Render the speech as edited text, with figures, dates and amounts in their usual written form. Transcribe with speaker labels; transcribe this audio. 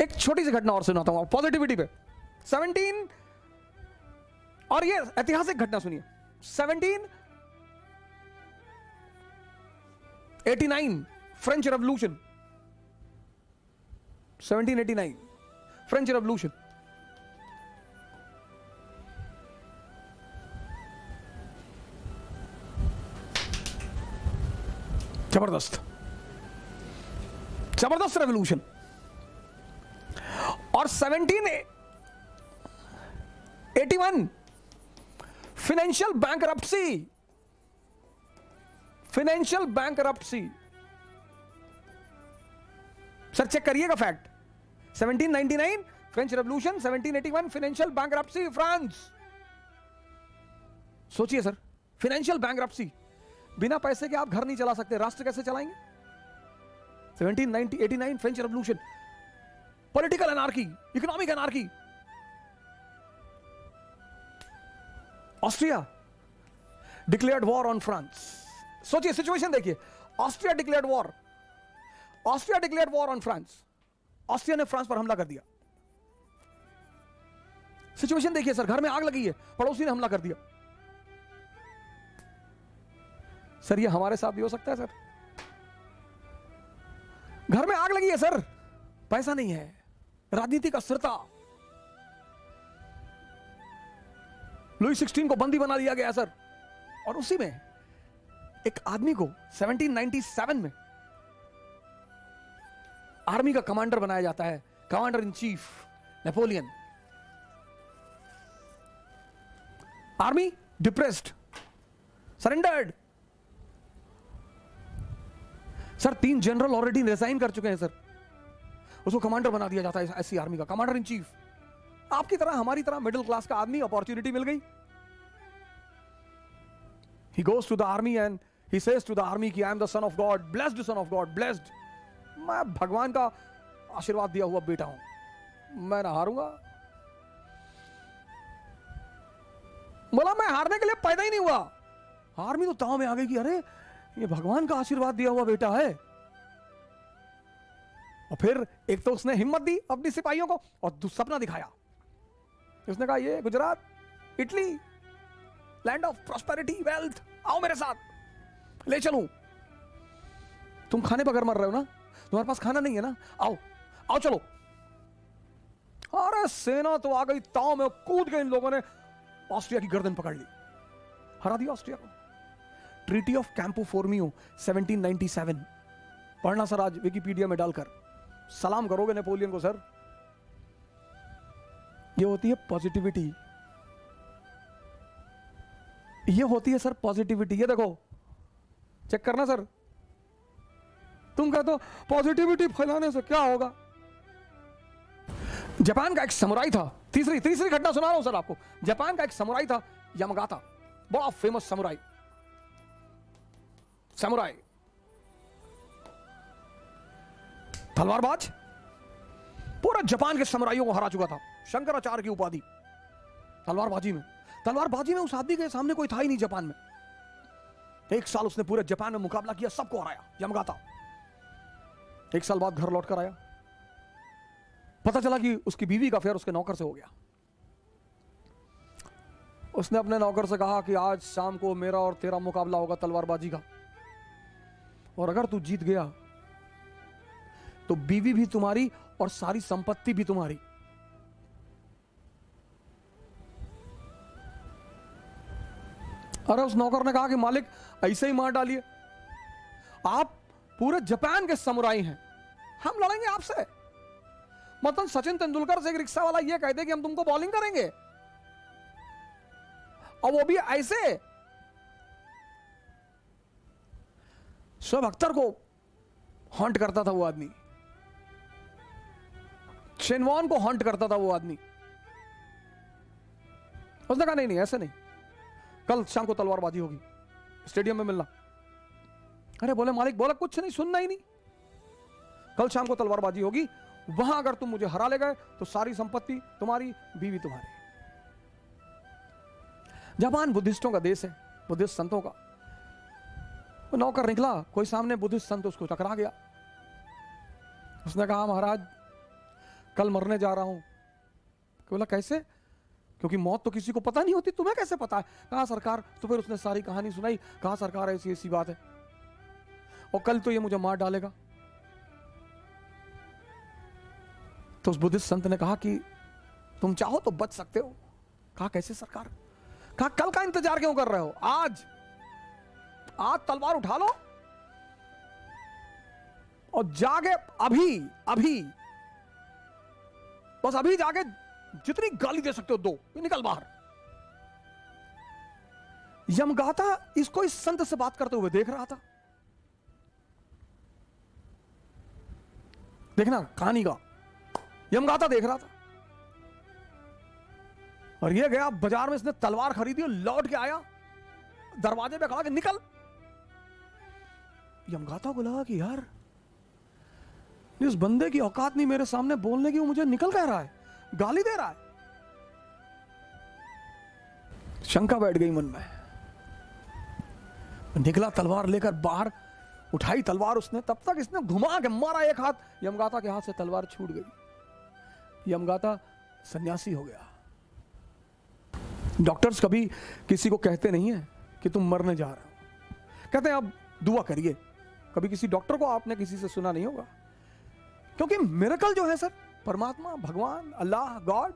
Speaker 1: एक छोटी सी घटना और सुनाता हूं पॉजिटिविटी पे। 17 और ये ऐतिहासिक घटना सुनिए। 1789 फ्रेंच रेवोल्यूशन। 1789 French revolution. जबरदस्त जबरदस्त रेवोल्यूशन। और 1781 financial bankruptcy. Financial bankruptcy sir check करिएगा fact. 1799 French revolution, 1781 financial bankruptcy France. सोचिए सर, फाइनेंशियल बैंकरप्सी, बिना पैसे के आप घर नहीं चला सकते, राष्ट्र कैसे चलाएंगे? 1789 French revolution, political anarchy, economic anarchy. Austria declared war on France. सोचिए सिचुएशन देखिए, Austria declared war, Austria declared war on France. Austria ने फ्रांस पर हमला कर दिया। सिचुएशन देखिए सर, घर में आग लगी है, पड़ोसी ने हमला कर दिया। सर ये हमारे साथ भी हो सकता है सर। घर में आग लगी है सर, पैसा नहीं है, राजनीतिक अस्थिरता, लुई 16 को बंदी बना दिया गया सर। और उसी में एक आदमी को 1797 में आर्मी का कमांडर बनाया जाता है, commander in chief Napoleon. Army depressed, surrendered. Sir 3 general already resign कर चुके हैं सर, उसको कमांडर बना दिया जाता है ऐसी आर्मी का, कमांडर इन चीफ। आपकी तरह हमारी तरह मिडिल क्लास का आदमी, अपॉर्चुनिटी मिल गई। He goes to the army and he says to the army कि I am the son of God, blessed son of God, blessed। मैं भगवान का आशीर्वाद दिया हुआ बेटा हूं, मैं ना हारूंगा। बोला मैं हारने के लिए पैदा ही नहीं हुआ। आर्मी तो ताव में आ गई कि अरे ये भगवान का आशीर्वाद दिया हुआ बेटा है। और फिर एक तो उसने हिम्मत दी अपनी सिपाहियों को और सपना दिखाया। उसने कहा ये Gujarat, Italy, land of prosperity, wealth, आओ मेरे साथ, ले चलूं। तुम खाने पर मर रहे हो ना, तुम्हारे पास खाना नहीं है ना, आओ आओ चलो। अरे सेना तो आ गई ताव में, कूद गए इन लोगों ने, ऑस्ट्रिया की गर्दन पकड़ ली, हरा दिया ऑस्ट्रिया को। ट्रीटी ऑफ कैंपो फोर्मियो 1797 पढ़ना सर आज विकिपीडिया में डालकर, सलाम करोगे नेपोलियन को सर। ये होती है पॉजिटिविटी, ये होती है सर पॉजिटिविटी। ये देखो चेक करना सर, तुम कहते हो पॉजिटिविटी फैलाने से क्या होगा। जापान का एक समुराई था, तीसरी घटना सुना रहा हूं सर आपको। जापान का एक समुराई था यामागाता, बड़ा फेमस समुराई, समुराई तलवारबाज, पूरा जापान के समुराइयों को हरा चुका था, शंकराचार्य की उपाधि तलवारबाजी में। तलवारबाजी में उस आदमी के सामने कोई था ही नहीं जापान में। 1 साल उसने पूरे जापान में मुकाबला किया, सबको हराया यामागाता। 1 साल बाद घर लौटकर आया, पता चला कि उसकी बीवी का अफेयर उसके नौकर से हो गया। उसने अपने नौकर से कहा कि आज शाम को मेरा और तेरा मुकाबला होगा तलवारबाजी का, और अगर तू जीत गया तो बीवी भी तुम्हारी और सारी संपत्ति भी तुम्हारी। अरे उस नौकर ने कहा कि मालिक ऐसे ही मार डालिए, आप पूरे जापान के समुराई हैं, हम लड़ेंगे आपसे। मतलब सचिन तेंदुलकर से एक रिक्शा वाला ये कहते कि हम तुमको बॉलिंग करेंगे, और वो भी ऐसे। शोएब अख्तर को हॉन्ट करता था वो आदमी, शेन वॉर्न को हॉन्ट करता था वो आदमी। उसने कहा नहीं ऐसे नहीं, कल शाम को तलवारबाजी होगी, स्टेडियम में मिलना। अरे बोले मालिक, बोला कुछ नहीं, सुनना ही नहीं, कल शाम को तलवारबाजी होगी, वहां अगर तुम मुझे हरा ले गए तो सारी संपत्ति तुम्हारी, बीवी तुम्हारी। जापान बुद्धिस्टों का देश है, बुद्धिस्ट संतों का। वो नौकर निकला, कोई सामने बुद्धिस्ट संत उसको टकरा गया। उसने कहा महाराज कल मरने जा रहा हूं। बोला कैसे? क्योंकि मौत तो किसी को पता नहीं होती, तुम्हें कैसे पता है? कहा सरकार। तो फिर उसने सारी कहानी सुनाई। कहा सरकार ऐसी ऐसी बात है और कल तो ये मुझे मार डालेगा। तो उस बुद्धिस्ट संत ने कहा कि तुम चाहो तो बच सकते हो। कहा कैसे सरकार? कहा कल का इंतजार क्यों कर रहे हो? आज तलवार उठा लो और जाके अभी अभी बस अभी जाके जितनी गाली दे सकते हो दो, निकल बाहर। यमगाता इसको इस संत से बात करते हुए देख रहा था। देखना कहानी का, यमगाता देख रहा था और ये गया बाजार में, इसने तलवार खरीदी और लौट के आया, दरवाजे पे खड़ा कि निकल। यमगाता को लगा कि यार इस बंदे की औकात नहीं मेरे सामने बोलने की, वो मुझे निकल कह रहा है, गाली दे रहा है। शंका बैठ गई मन में। निकला तलवार लेकर बाहर, उठाई तलवार उसने। तब तक इसने घुमा के मारा एक हाथ, यमगाता के हाथ से तलवार छूट गई। यमगाता सन्यासी हो गया। डॉक्टर्स कभी किसी को कहते नहीं है कि तुम मरने जा रहे हो, कहते हैं अब दुआ करिए। कभी किसी डॉक्टर को आपने किसी से सुना नहीं होगा, क्योंकि मिरेकल जो है सर, परमात्मा, भगवान, अल्लाह, गॉड,